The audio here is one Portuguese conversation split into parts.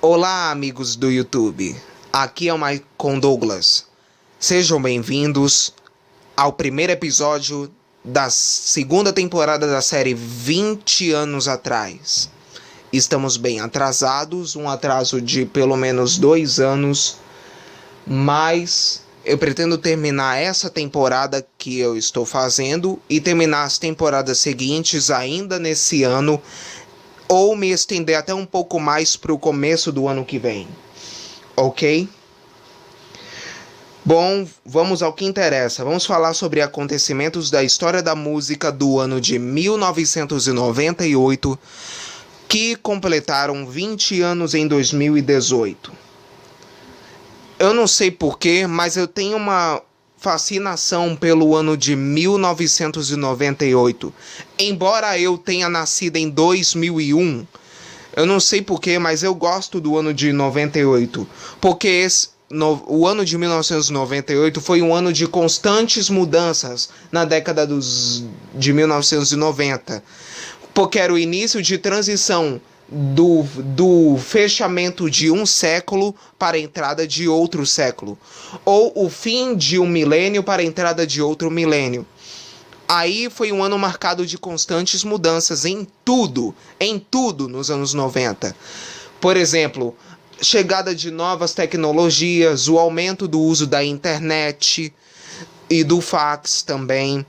Olá, amigos do YouTube. Aqui é o Maicon Douglas. Sejam bem-vindos ao primeiro episódio da segunda temporada da série 20 anos atrás. Estamos bem atrasados, um atraso de pelo menos 2 anos, mas eu pretendo terminar essa temporada que eu estou fazendo e terminar as temporadas seguintes ainda nesse ano, ou me estender até um pouco mais para o começo do ano que vem, ok? Bom, vamos ao que interessa. Vamos falar sobre acontecimentos da história da música do ano de 1998, que completaram 20 anos em 2018. Eu não sei porquê, mas eu tenho uma fascinação pelo ano de 1998. Embora eu tenha nascido em 2001, eu não sei porquê, mas eu gosto do ano de 98. Porque o ano de 1998 foi um ano de constantes mudanças na década de 1990. Porque era o início de transição do fechamento de um século para a entrada de outro século, ou o fim de um milênio para a entrada de outro milênio. Aí foi um ano marcado de constantes mudanças em tudo nos anos 90. Por exemplo, chegada de novas tecnologias, o aumento do uso da internet e do fax também,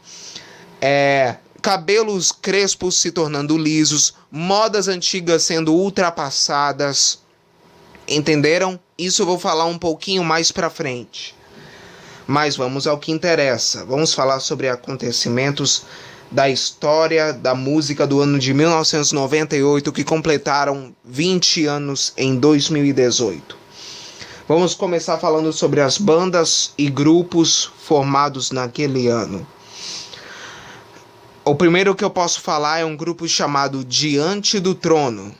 cabelos crespos se tornando lisos, modas antigas sendo ultrapassadas. Entenderam? Isso eu vou falar um pouquinho mais pra frente. Mas vamos ao que interessa. Vamos falar sobre acontecimentos da história da música do ano de 1998 que completaram 20 anos em 2018. Vamos começar falando sobre as bandas e grupos formados naquele ano. O primeiro que eu posso falar é um grupo chamado Diante do Trono.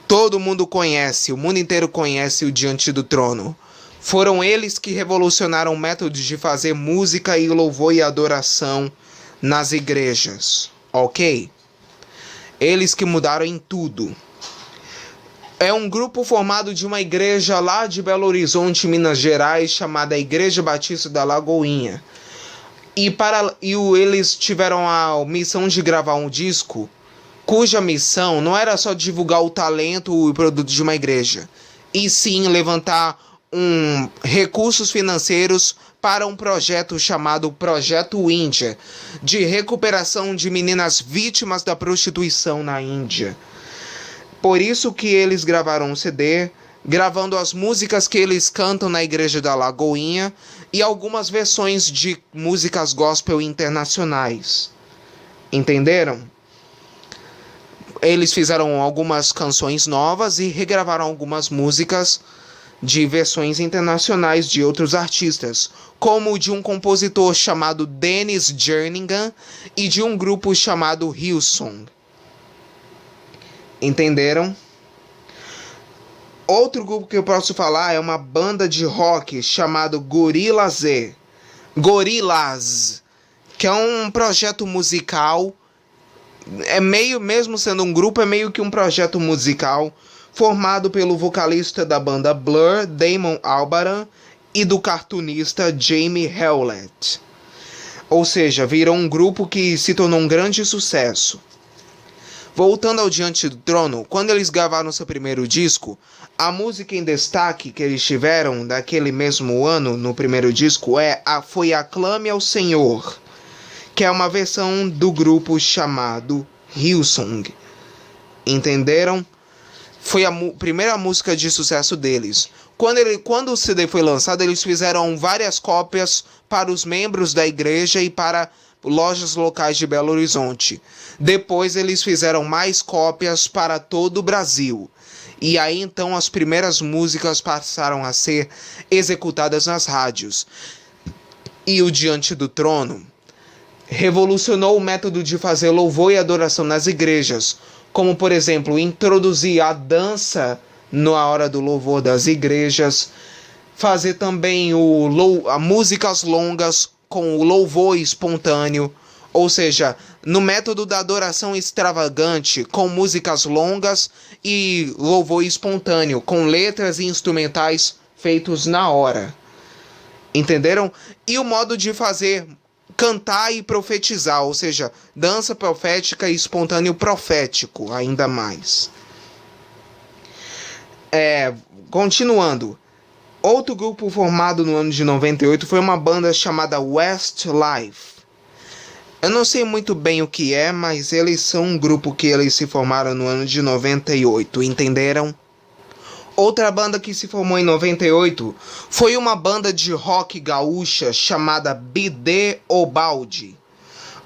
Todo mundo conhece, o mundo inteiro conhece o Diante do Trono. Foram eles que revolucionaram métodos de fazer música e louvor e adoração nas igrejas, ok? Eles que mudaram em tudo. É um grupo formado de uma igreja lá de Belo Horizonte, Minas Gerais, chamada Igreja Batista da Lagoinha. Eles tiveram a missão de gravar um disco, cuja missão não era só divulgar o talento e o produto de uma igreja, e sim levantar recursos financeiros para um projeto chamado Projeto Índia, de recuperação de meninas vítimas da prostituição na Índia. Por isso que eles gravaram um CD, gravando as músicas que eles cantam na Igreja da Lagoinha e algumas versões de músicas gospel internacionais. Entenderam? Eles fizeram algumas canções novas e regravaram algumas músicas de versões internacionais de outros artistas, como de um compositor chamado Dennis Jerningham e de um grupo chamado Hillsong. Entenderam? Outro grupo que eu posso falar é uma banda de rock chamado Gorillaz, que é um projeto musical, mesmo sendo um grupo, é meio que um projeto musical formado pelo vocalista da banda Blur, Damon Albarn, e do cartunista Jamie Hewlett. Ou seja, virou um grupo que se tornou um grande sucesso. Voltando ao Diante do Trono, quando eles gravaram seu primeiro disco, a música em destaque que eles tiveram daquele mesmo ano, no primeiro disco, foi Aclame ao Senhor, que é uma versão do grupo chamado Hillsong. Entenderam? Foi a primeira música de sucesso deles. Quando o CD foi lançado, eles fizeram várias cópias para os membros da igreja e para lojas locais de Belo Horizonte. Depois eles fizeram mais cópias para todo o Brasil. E aí então as primeiras músicas passaram a ser executadas nas rádios. E o Diante do Trono revolucionou o método de fazer louvor e adoração nas igrejas, como por exemplo introduzir a dança na hora do louvor das igrejas, fazer também músicas longas com o louvor espontâneo, ou seja, no método da adoração extravagante, com músicas longas e louvor espontâneo, com letras e instrumentais feitos na hora. Entenderam? E o modo de fazer cantar e profetizar, ou seja, dança profética e espontâneo profético, ainda mais. Continuando. Outro grupo formado no ano de 98 foi uma banda chamada Westlife. Eu não sei muito bem o que é, mas eles são um grupo que eles se formaram no ano de 98, entenderam? Outra banda que se formou em 98 foi uma banda de rock gaúcha chamada Bidê Obaldi.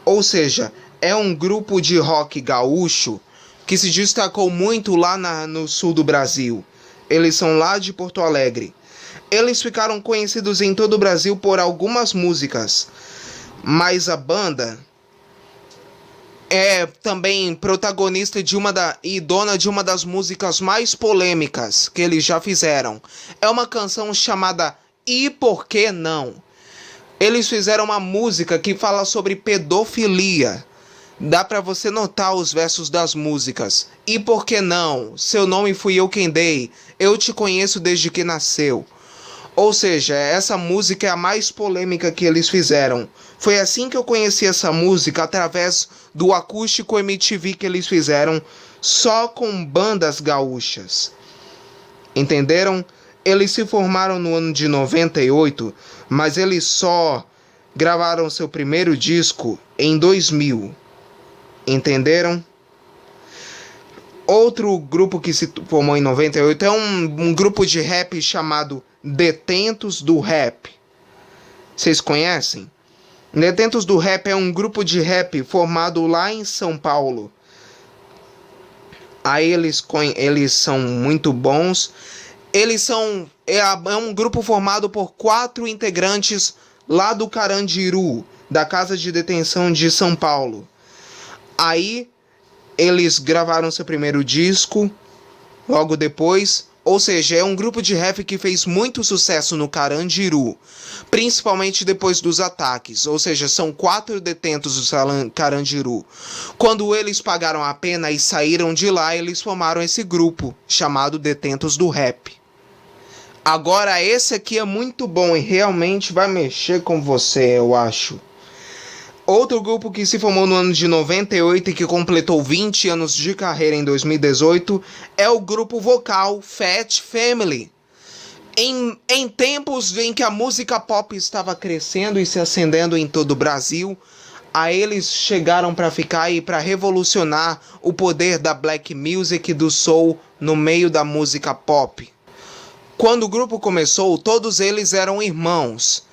Ou seja, é um grupo de rock gaúcho que se destacou muito lá no sul do Brasil. Eles são lá de Porto Alegre. Eles ficaram conhecidos em todo o Brasil por algumas músicas, mas a banda é também protagonista e dona de uma das músicas mais polêmicas que eles já fizeram. É uma canção chamada E Por Que Não? Eles fizeram uma música que fala sobre pedofilia. Dá pra você notar os versos das músicas. E por que não? Seu nome fui eu quem dei. Eu te conheço desde que nasceu. Ou seja, essa música é a mais polêmica que eles fizeram. Foi assim que eu conheci essa música, através do acústico MTV que eles fizeram, só com bandas gaúchas. Entenderam? Eles se formaram no ano de 98, mas eles só gravaram seu primeiro disco em 2000. Entenderam? Outro grupo que se formou em 98 é um grupo de rap chamado Detentos do Rap. Vocês conhecem? Detentos do Rap é um grupo de rap formado lá em São Paulo. Aí eles são muito bons. É um grupo formado por 4 integrantes lá do Carandiru, da Casa de Detenção de São Paulo. Aí eles gravaram seu primeiro disco logo depois. Ou seja, é um grupo de rap que fez muito sucesso no Carandiru, principalmente depois dos ataques. Ou seja, são 4 detentos do Carandiru. Quando eles pagaram a pena e saíram de lá, eles formaram esse grupo chamado Detentos do Rap. Agora esse aqui é muito bom e realmente vai mexer com você, eu acho. Outro grupo que se formou no ano de 98 e que completou 20 anos de carreira em 2018 é o grupo vocal Fat Family. Em tempos em que a música pop estava crescendo e se acendendo em todo o Brasil, aí eles chegaram para ficar e para revolucionar o poder da black music e do soul no meio da música pop. Quando o grupo começou, todos eles eram irmãos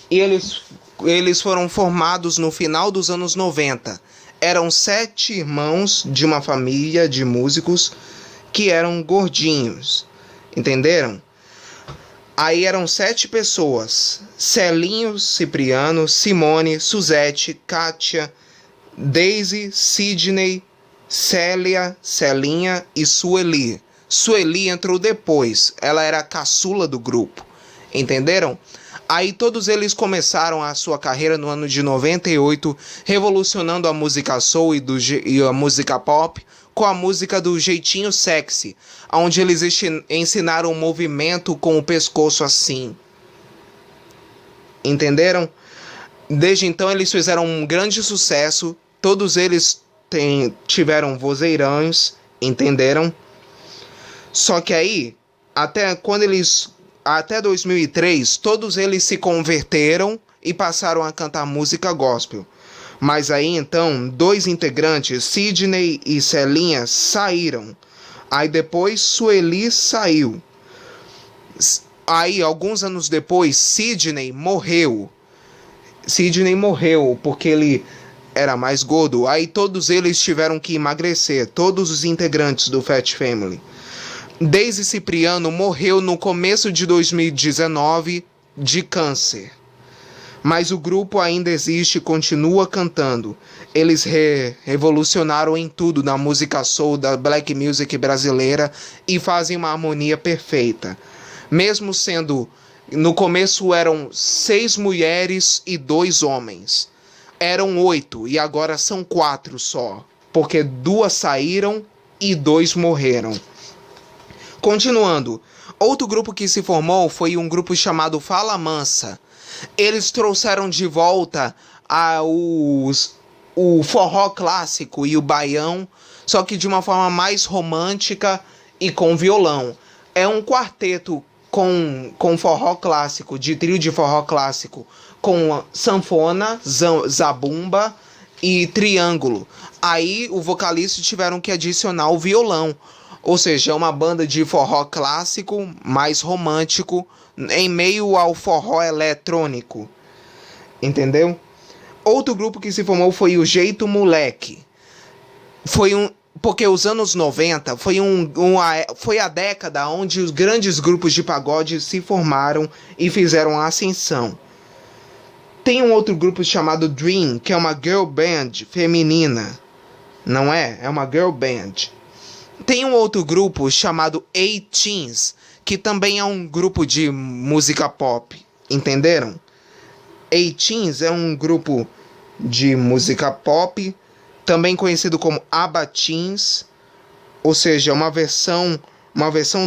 e eles foram formados no final dos anos 90. Eram 7 irmãos de uma família de músicos que eram gordinhos. Entenderam? Aí eram 7 pessoas. Celinho, Cipriano, Simone, Suzete, Kátia, Daisy, Sidney, Célia, Celinha e Sueli. Sueli entrou depois. Ela era a caçula do grupo. Entenderam? Aí todos eles começaram a sua carreira no ano de 98, revolucionando a música soul e a música pop com a música do Jeitinho Sexy, onde eles ensinaram um movimento com o pescoço assim. Entenderam? Desde então eles fizeram um grande sucesso, todos eles tiveram vozeirões, entenderam? Só que aí, até 2003, todos eles se converteram e passaram a cantar música gospel. Mas aí então, 2 integrantes, Sidney e Celinha, saíram. Aí depois Sueli saiu. Aí, alguns anos depois, Sidney morreu. Sidney morreu porque ele era mais gordo. Aí todos eles tiveram que emagrecer, todos os integrantes do Fat Family. Daisy Cipriano morreu no começo de 2019 de câncer. Mas o grupo ainda existe e continua cantando. Eles revolucionaram em tudo na música soul da black music brasileira e fazem uma harmonia perfeita. Mesmo sendo, no começo eram 6 mulheres e 2 homens. eram 8 e agora são 4 só, porque 2 saíram e 2 morreram. Continuando, outro grupo que se formou foi um grupo chamado Fala Mansa. Eles trouxeram de volta o forró clássico e o baião, só que de uma forma mais romântica e com violão. É um quarteto com forró clássico, de trio de forró clássico, com sanfona, zabumba e triângulo. Aí o vocalista tiveram que adicionar o violão. Ou seja, é uma banda de forró clássico, mais romântico, em meio ao forró eletrônico. Entendeu? Outro grupo que se formou foi o Jeito Moleque. Porque os anos 90 foi a década onde os grandes grupos de pagode se formaram e fizeram a ascensão. Tem um outro grupo chamado Dream, que é uma girl band feminina. Não é? É uma girl band. Tem um outro grupo chamado A-Teens, que também é um grupo de música pop. Entenderam? A-Teens é um grupo de música pop, também conhecido como ABBA Teens, ou seja, uma versão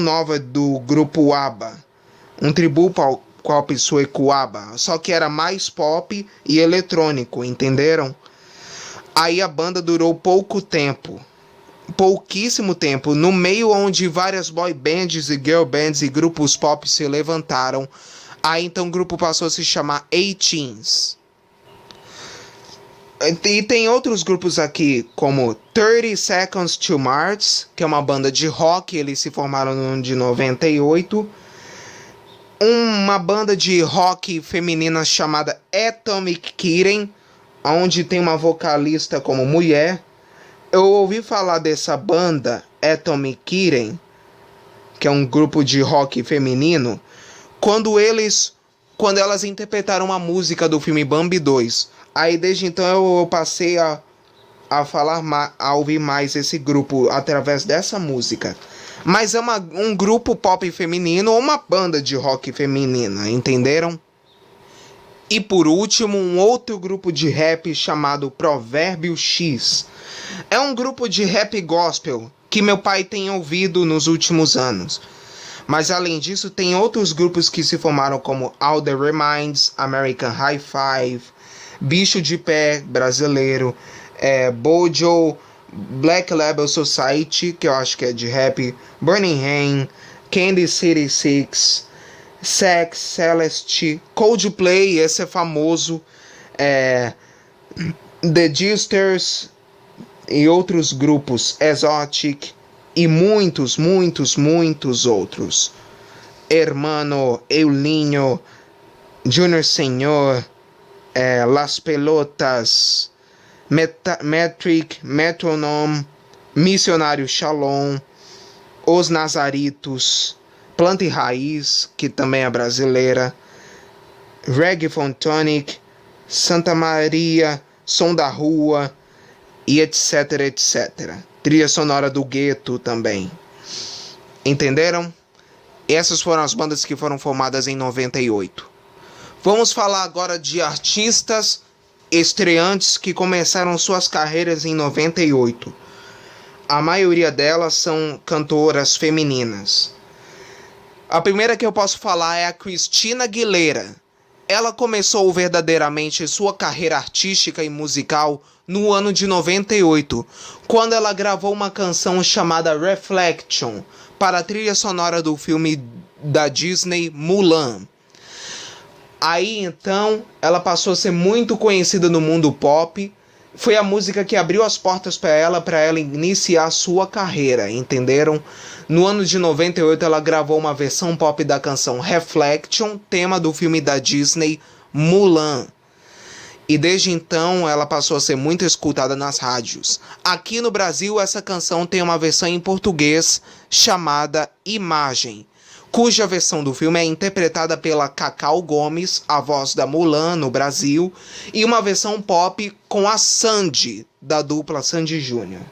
nova do grupo ABBA, um tributo ao pop sueco ABBA, só que era mais pop e eletrônico, entenderam? Aí a banda durou pouquíssimo tempo, no meio onde várias boy bands e girl bands e grupos pop se levantaram. Aí então o grupo passou a se chamar A-Teens. E tem outros grupos aqui, como 30 Seconds to Mars, que é uma banda de rock, eles se formaram no ano de 98. Uma banda de rock feminina chamada Atomic Kitten, onde tem uma vocalista como mulher. Eu ouvi falar dessa banda, Atomic Kitten, que é um grupo de rock feminino, quando elas interpretaram uma música do filme Bambi 2. Aí desde então eu passei a ouvir mais esse grupo através dessa música. Mas é um grupo pop feminino ou uma banda de rock feminina, entenderam? E por último, um outro grupo de rap chamado Provérbio X. É um grupo de rap gospel que meu pai tem ouvido nos últimos anos. Mas além disso, tem outros grupos que se formaram como All The Reminds, American High Five, Bicho de Pé brasileiro, Bojo, Black Label Society, que eu acho que é de rap, Burning Rain, Candy City Six, Sex, Celeste, Coldplay, esse é famoso, The Gisters e outros grupos, Exotic e muitos outros. Hermano, Eulinho, Junior Senhor, Las Pelotas, Metric, Metronome, Missionário Shalom, Os Nazaritos, Planta e Raiz, que também é brasileira, Reggae Fontonic, Santa Maria, Som da Rua, e etc. Trilha sonora do Gueto também. Entenderam? Essas foram as bandas que foram formadas em 98. Vamos falar agora de artistas estreantes que começaram suas carreiras em 98. A maioria delas são cantoras femininas. A primeira que eu posso falar é a Christina Aguilera. Ela começou verdadeiramente sua carreira artística e musical no ano de 98, quando ela gravou uma canção chamada Reflection para a trilha sonora do filme da Disney Mulan. Aí então ela passou a ser muito conhecida no mundo pop. Foi a música que abriu as portas para ela iniciar sua carreira, entenderam? No ano de 98 ela gravou uma versão pop da canção Reflection, tema do filme da Disney Mulan. E desde então ela passou a ser muito escutada nas rádios. Aqui no Brasil essa canção tem uma versão em português chamada Imagem, cuja versão do filme é interpretada pela Cacau Gomes, a voz da Mulan no Brasil, e uma versão pop com a Sandy, da dupla Sandy Júnior.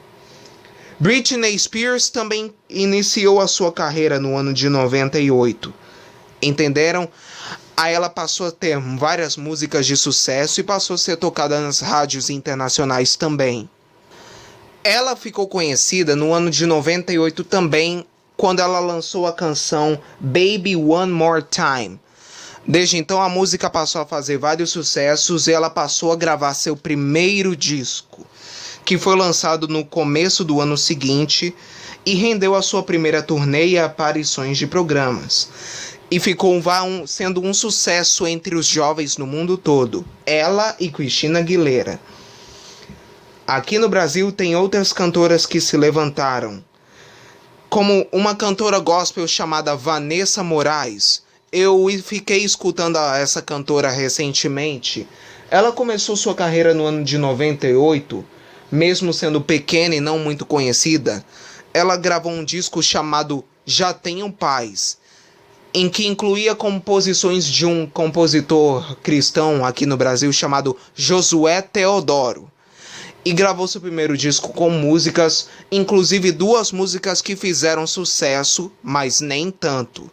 Britney Spears também iniciou a sua carreira no ano de 98. Entenderam? Aí ela passou a ter várias músicas de sucesso e passou a ser tocada nas rádios internacionais também. Ela ficou conhecida no ano de 98 também, quando ela lançou a canção Baby One More Time. Desde então a música passou a fazer vários sucessos e ela passou a gravar seu primeiro disco, que foi lançado no começo do ano seguinte e rendeu a sua primeira turnê e aparições de programas. E ficou sendo um sucesso entre os jovens no mundo todo, ela e Christina Aguilera. Aqui no Brasil tem outras cantoras que se levantaram, como uma cantora gospel chamada Vanessa Moraes. Eu fiquei escutando essa cantora recentemente. Ela começou sua carreira no ano de 98, mesmo sendo pequena e não muito conhecida. Ela gravou um disco chamado Já Tenho Paz, em que incluía composições de um compositor cristão aqui no Brasil chamado Josué Teodoro. E gravou seu primeiro disco com músicas, inclusive 2 músicas que fizeram sucesso, mas nem tanto,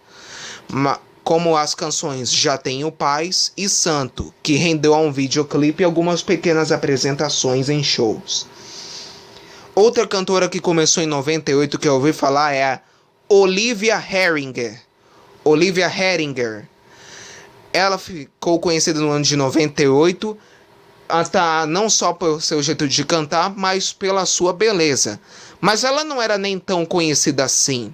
como as canções Já Tenho Paz e Santo, que rendeu a um videoclipe e algumas pequenas apresentações em shows. Outra cantora que começou em 98 que eu ouvi falar é a Olivia Heringer. Ela ficou conhecida no ano de 98, não só pelo seu jeito de cantar, mas pela sua beleza. Mas ela não era nem tão conhecida assim.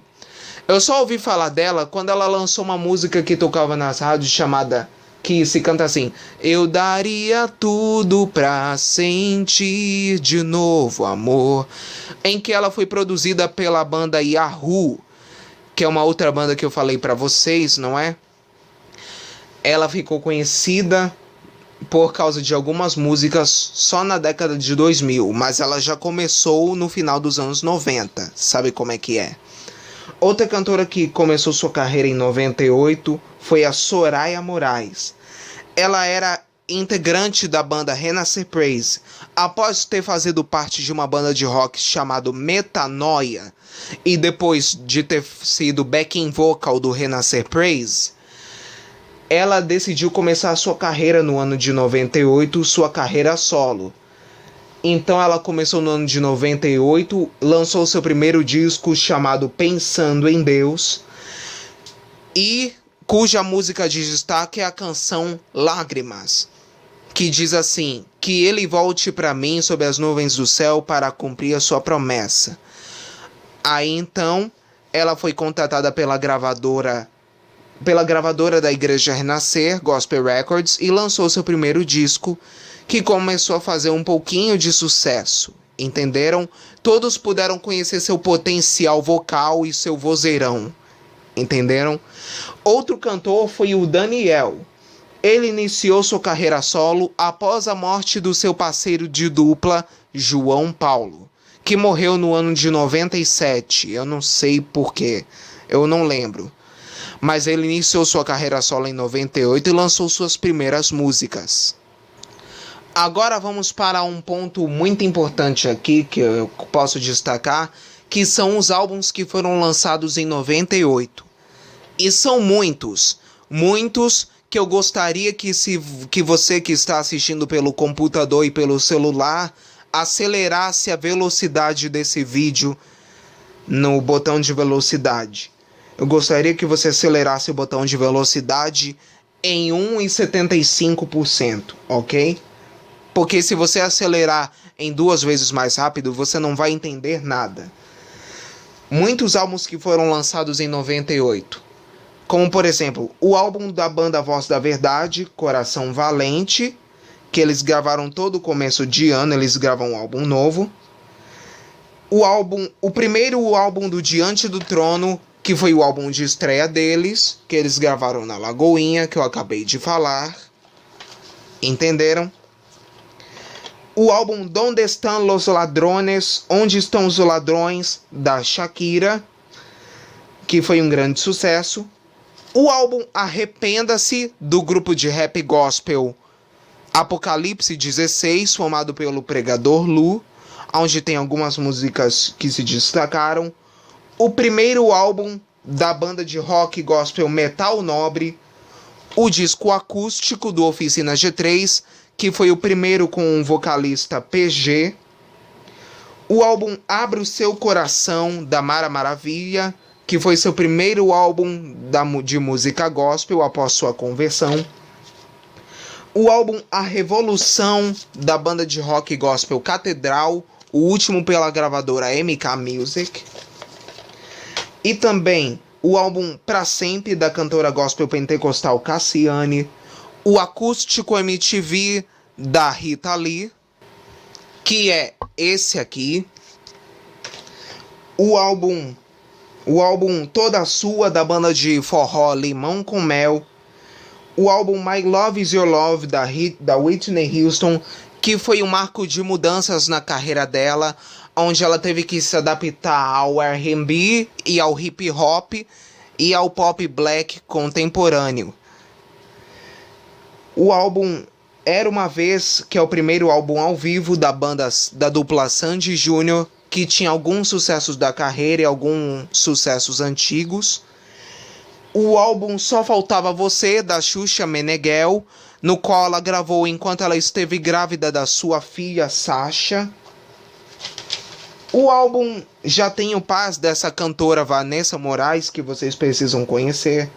Eu só ouvi falar dela quando ela lançou uma música que tocava nas rádios que se canta assim: eu daria tudo pra sentir de novo amor, em que ela foi produzida pela banda Yahoo, que é uma outra banda que eu falei pra vocês, não é? Ela ficou conhecida por causa de algumas músicas só na década de 2000, mas ela já começou no final dos anos 90, sabe como é que é? Outra cantora que começou sua carreira em 98 foi a Soraya Moraes. Ela era integrante da banda Renascer Praise. Após ter fazido parte de uma banda de rock chamada Metanoia, e depois de ter sido backing vocal do Renascer Praise, ela decidiu começar a sua carreira no ano de 98, sua carreira solo. Então ela começou no ano de 98, lançou seu primeiro disco chamado Pensando em Deus, e cuja música de destaque é a canção Lágrimas, que diz assim: que ele volte para mim sob as nuvens do céu para cumprir a sua promessa. Aí então ela foi contratada pela gravadora da Igreja Renascer, Gospel Records, e lançou seu primeiro disco, que começou a fazer um pouquinho de sucesso, entenderam? Todos puderam conhecer seu potencial vocal e seu vozeirão, entenderam? Outro cantor foi o Daniel. Ele iniciou sua carreira solo após a morte do seu parceiro de dupla, João Paulo, que morreu no ano de 97, eu não sei porquê, eu não lembro. Mas ele iniciou sua carreira solo em 98 e lançou suas primeiras músicas. Agora vamos para um ponto muito importante aqui que eu posso destacar, que são os álbuns que foram lançados em 98. E são muitos que eu gostaria que você que está assistindo pelo computador e pelo celular acelerasse a velocidade desse vídeo no botão de velocidade. Eu gostaria que você acelerasse o botão de velocidade em 1,75%, ok? Porque se você acelerar em 2 vezes mais rápido, você não vai entender nada. Muitos álbuns que foram lançados em 98, como por exemplo, o álbum da banda Voz da Verdade, Coração Valente, que eles gravaram todo o começo de ano, eles gravam um álbum novo. O primeiro álbum do Diante do Trono, que foi o álbum de estreia deles, que eles gravaram na Lagoinha, que eu acabei de falar. Entenderam? O álbum Donde Están los Ladrones, Onde Estão os Ladrões, da Shakira, que foi um grande sucesso. O álbum Arrependa-se, do grupo de rap gospel Apocalipse 16, formado pelo pregador Lu, onde tem algumas músicas que se destacaram. O primeiro álbum da banda de rock gospel Metal Nobre. o disco acústico do Oficina G3, que foi o primeiro com o vocalista PG, o álbum Abre o Seu Coração, da Mara Maravilha, que foi seu primeiro álbum de música gospel após sua conversão, o álbum A Revolução, da banda de rock gospel Catedral, o último pela gravadora MK Music, e também o álbum Pra Sempre, da cantora gospel pentecostal Cassiane, o acústico MTV da Rita Lee, que é esse aqui, o álbum Toda Sua, da banda de forró Limão com Mel, o álbum My Love Is Your Love, da Whitney Houston, que foi um marco de mudanças na carreira dela, onde ela teve que se adaptar ao R&B e ao hip hop e ao pop black contemporâneo. O álbum Era Uma Vez, que é o primeiro álbum ao vivo da dupla Sandy Júnior, que tinha alguns sucessos da carreira e alguns sucessos antigos. O álbum Só Faltava Você, da Xuxa Meneghel, no qual ela gravou enquanto ela esteve grávida da sua filha Sasha. O álbum Já Tenho Paz, dessa cantora Vanessa Moraes, que vocês precisam conhecer.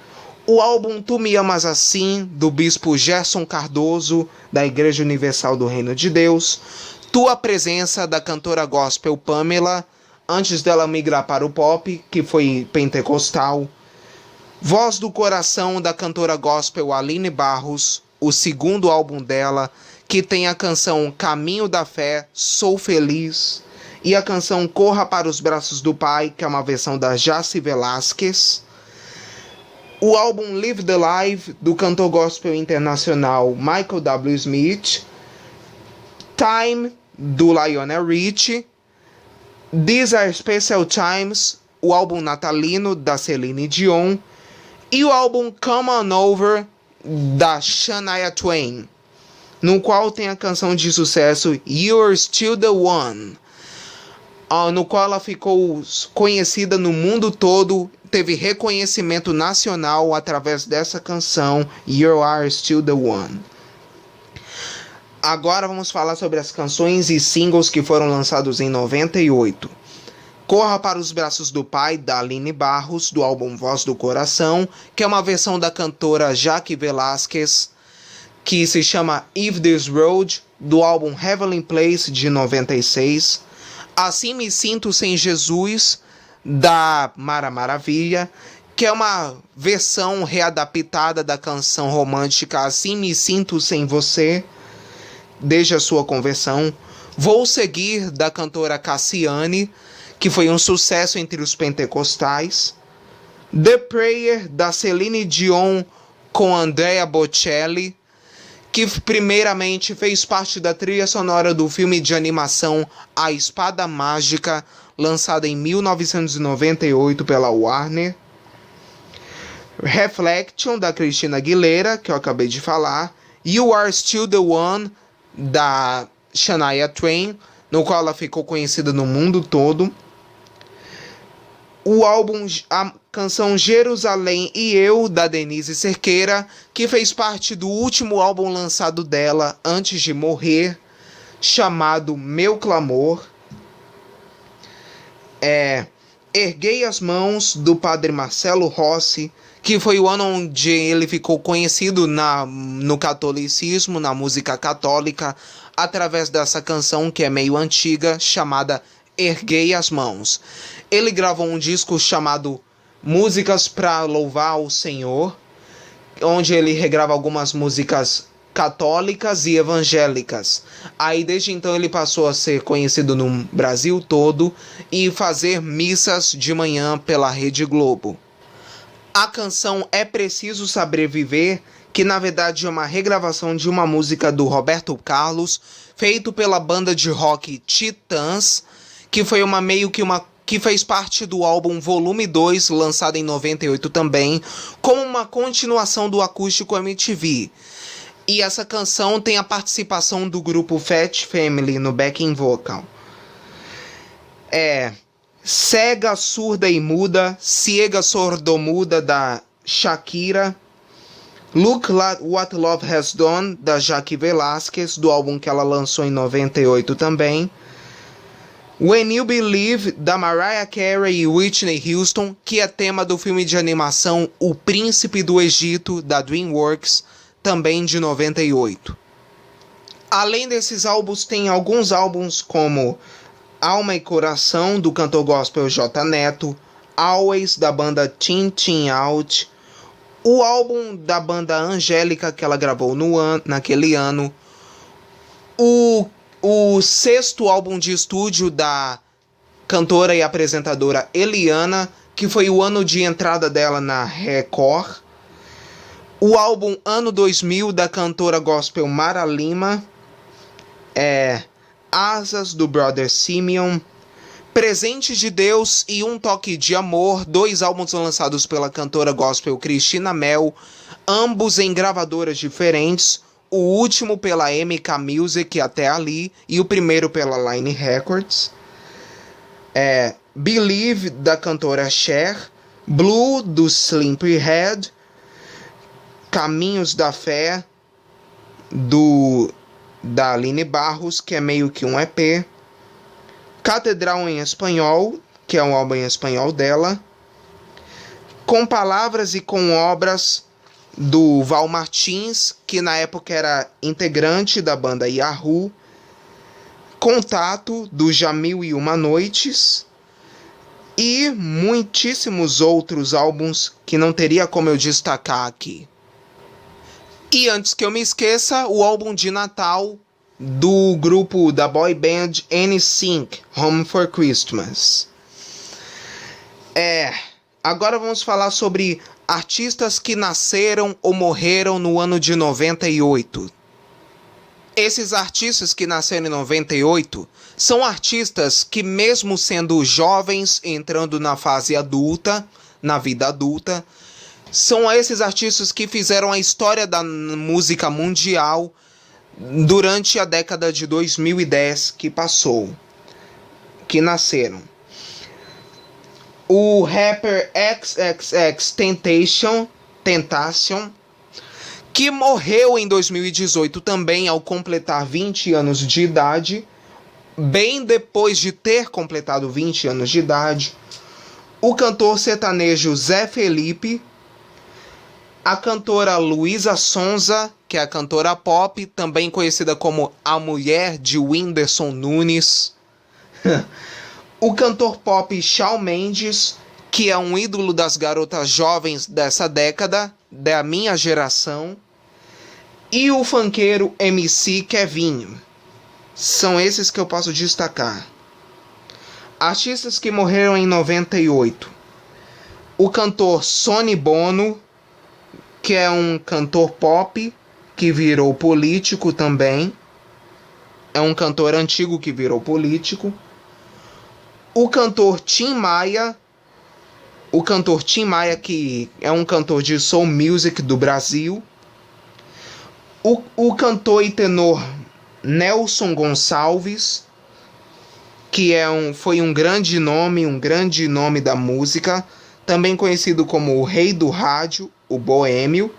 O álbum Tu Me Amas Assim, do bispo Gerson Cardoso, da Igreja Universal do Reino de Deus. Tua Presença, da cantora gospel Pamela, antes dela migrar para o pop, que foi pentecostal. Voz do Coração, da cantora gospel Aline Barros, o segundo álbum dela, que tem a canção Caminho da Fé, Sou Feliz, e a canção Corra para os Braços do Pai, que é uma versão da Jaci Velasquez. O álbum Live the Life, do cantor gospel internacional Michael W. Smith. Time, do Lionel Richie. These Are Special Times, o álbum natalino da Celine Dion. E o álbum Come On Over, da Shania Twain, no qual tem a canção de sucesso You're Still The One, no qual ela ficou conhecida no mundo todo, teve reconhecimento nacional através dessa canção You Are Still The One. Agora vamos falar sobre as canções e singles que foram lançados em 98. Corra para os Braços do Pai, da Aline Barros, do álbum Voz do Coração, que é uma versão da cantora Jaci Velasquez, que se chama If This Road, do álbum Heavenly Place, de 96. Assim Me Sinto Sem Jesus, da Mara Maravilha, que é uma versão readaptada da canção romântica Assim Me Sinto Sem Você, desde a sua conversão. Vou Seguir, da cantora Cassiane, que foi um sucesso entre os pentecostais. The Prayer, da Celine Dion com Andrea Bocelli, que primeiramente fez parte da trilha sonora do filme de animação A Espada Mágica, lançado em 1998 pela Warner. Reflection, da Christina Aguilera, que eu acabei de falar. You Are Still The One, da Shania Twain, no qual ela ficou conhecida no mundo todo. O álbum, a canção Jerusalém e Eu, da Denise Cerqueira, que fez parte do último álbum lançado dela antes de morrer, chamado Meu Clamor. Erguei as Mãos, do padre Marcelo Rossi, que foi o ano onde ele ficou conhecido no catolicismo, na música católica, através dessa canção que é meio antiga, chamada Erguei as Mãos. Ele gravou um disco chamado Músicas para Louvar o Senhor, onde ele regrava algumas músicas católicas e evangélicas. Aí desde então ele passou a ser conhecido no Brasil todo e fazer missas de manhã pela Rede Globo. A canção É Preciso Saber Viver, que na verdade é uma regravação de uma música do Roberto Carlos, feito pela banda de rock Titãs, que foi que fez parte do álbum Volume 2, lançado em 98 também, como uma continuação do acústico MTV. E essa canção tem a participação do grupo Fat Family no backing vocal. Cega, Surda e Muda, Ciega, Sordomuda, da Shakira. Look What Love Has Done, da Jaque Velasquez, do álbum que ela lançou em 98 também. When You Believe, da Mariah Carey e Whitney Houston, que é tema do filme de animação O Príncipe do Egito, da DreamWorks, também de 98. Além desses álbuns, tem alguns álbuns como Alma e Coração, do cantor gospel J Neto, Always, da banda Tin Tin Out, o álbum da banda Angélica que ela gravou naquele ano, o sexto álbum de estúdio da cantora e apresentadora Eliana, que foi o ano de entrada dela na Record, o álbum Ano 2000 da cantora gospel Mara Lima, Asas, do Brother Simeon, Presente de Deus e Um Toque de Amor, 2 álbuns lançados pela cantora gospel Cristina Mel, ambos em gravadoras diferentes, o último pela MK Music até ali e o primeiro pela Line Records. Believe, da cantora Cher, Blue, do Sleepyhead, Caminhos da Fé, da Aline Barros, que é meio que um EP, Catedral em Espanhol, que é um álbum em espanhol dela, Com Palavras e Com Obras, do Val Martins, que na época era integrante da banda Yahoo, Contato, do Jamil e Uma Noites, e muitíssimos outros álbuns que não teria como eu destacar aqui. E antes que eu me esqueça, o álbum de Natal do grupo da boy band NSYNC, Home for Christmas. Agora vamos falar sobre artistas que nasceram ou morreram no ano de 98. Esses artistas que nasceram em 98 são artistas que, mesmo sendo jovens, entrando na fase adulta, na vida adulta, são esses artistas que fizeram a história da música mundial durante a década de 2010 que passou, que nasceram. O rapper XXXTentacion, que morreu em 2018 também ao completar 20 anos de idade, bem depois de ter completado 20 anos de idade. O cantor sertanejo Zé Felipe, a cantora Luísa Sonza, que é a cantora pop, também conhecida como a mulher de Whindersson Nunes. O cantor pop Shawn Mendes, que é um ídolo das garotas jovens dessa década, da minha geração. E o funkeiro MC Kevinho. São esses que eu posso destacar. Artistas que morreram em 98. O cantor Sonny Bono, que é um cantor pop que virou político também. É um cantor antigo que virou político. O cantor Tim Maia. O cantor Tim Maia, que é um cantor de soul music do Brasil. O cantor e tenor Nelson Gonçalves, que foi um grande nome da música, também conhecido como o rei do rádio, o boêmio,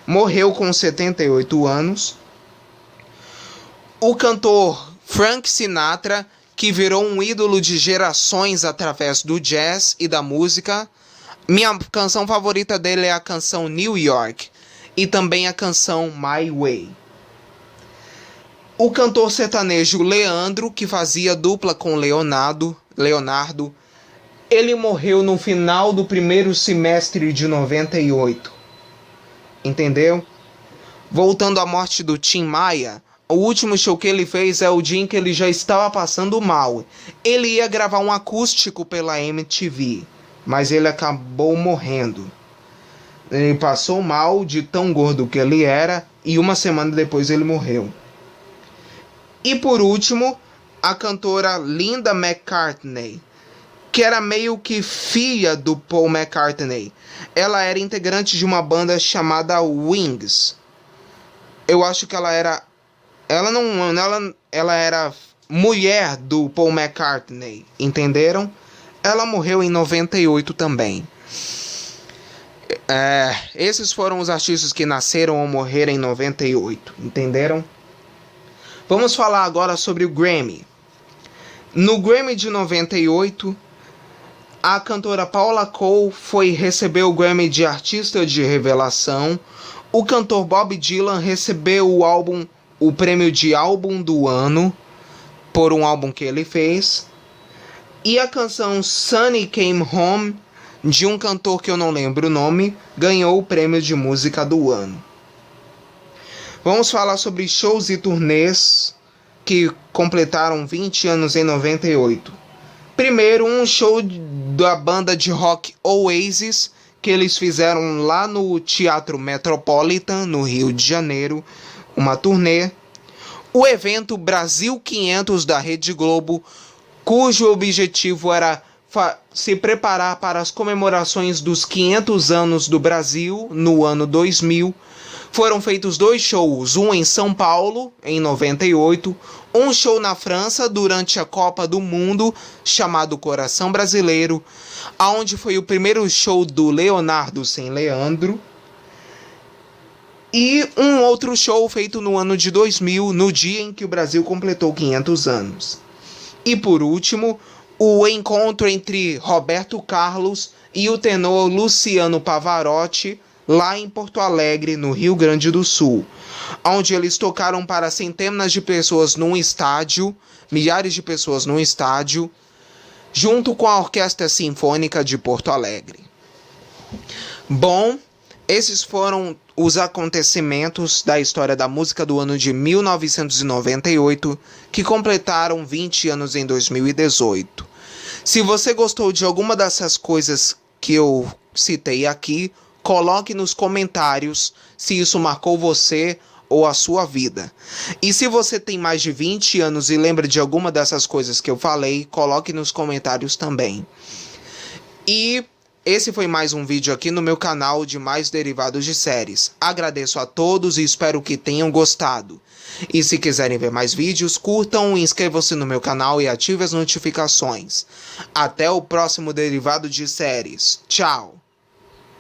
morreu com 78 anos. O cantor Frank Sinatra, que virou um ídolo de gerações através do jazz e da música. Minha canção favorita dele é a canção New York e também a canção My Way. O cantor sertanejo Leandro, que fazia dupla com Leonardo, ele morreu no final do primeiro semestre de 98. Entendeu? Voltando à morte do Tim Maia, o último show que ele fez é o dia em que ele já estava passando mal. Ele ia gravar um acústico pela MTV, mas ele acabou morrendo. Ele passou mal de tão gordo que ele era e uma semana depois ele morreu. E por último, a cantora Linda McCartney, que era meio que filha do Paul McCartney. Ela era integrante de uma banda chamada Wings. Eu acho que ela era mulher do Paul McCartney, entenderam? Ela morreu em 98 também. Esses foram os artistas que nasceram ou morreram em 98, entenderam? Vamos falar agora sobre o Grammy. No Grammy de 98, a cantora Paula Cole recebeu o Grammy de Artista de Revelação. O cantor Bob Dylan recebeu o prêmio de Álbum do Ano por um álbum que ele fez. E a canção Sunny Came Home, de um cantor que eu não lembro o nome, ganhou o prêmio de Música do Ano. Vamos falar sobre shows e turnês que completaram 20 anos em 98. Primeiro, um show da banda de rock Oasis, que eles fizeram lá no Teatro Metropolitan, no Rio de Janeiro, uma turnê. O evento Brasil 500 da Rede Globo, cujo objetivo era se preparar para as comemorações dos 500 anos do Brasil no ano 2000. Foram feitos 2 shows, um em São Paulo, em 98, um show na França durante a Copa do Mundo, chamado Coração Brasileiro, onde foi o primeiro show do Leonardo sem Leandro, e um outro show feito no ano de 2000, no dia em que o Brasil completou 500 anos. E por último, o encontro entre Roberto Carlos e o tenor Luciano Pavarotti, lá em Porto Alegre, no Rio Grande do Sul, onde eles tocaram para centenas de pessoas num estádio, milhares de pessoas num estádio, junto com a Orquestra Sinfônica de Porto Alegre. Bom, esses foram os acontecimentos da história da música do ano de 1998, que completaram 20 anos em 2018. Se você gostou de alguma dessas coisas que eu citei aqui, coloque nos comentários se isso marcou você ou a sua vida. E se você tem mais de 20 anos e lembra de alguma dessas coisas que eu falei, coloque nos comentários também. E esse foi mais um vídeo aqui no meu canal de mais derivados de séries. Agradeço a todos e espero que tenham gostado. E se quiserem ver mais vídeos, curtam, inscrevam-se no meu canal e ativem as notificações. Até o próximo derivado de séries. Tchau!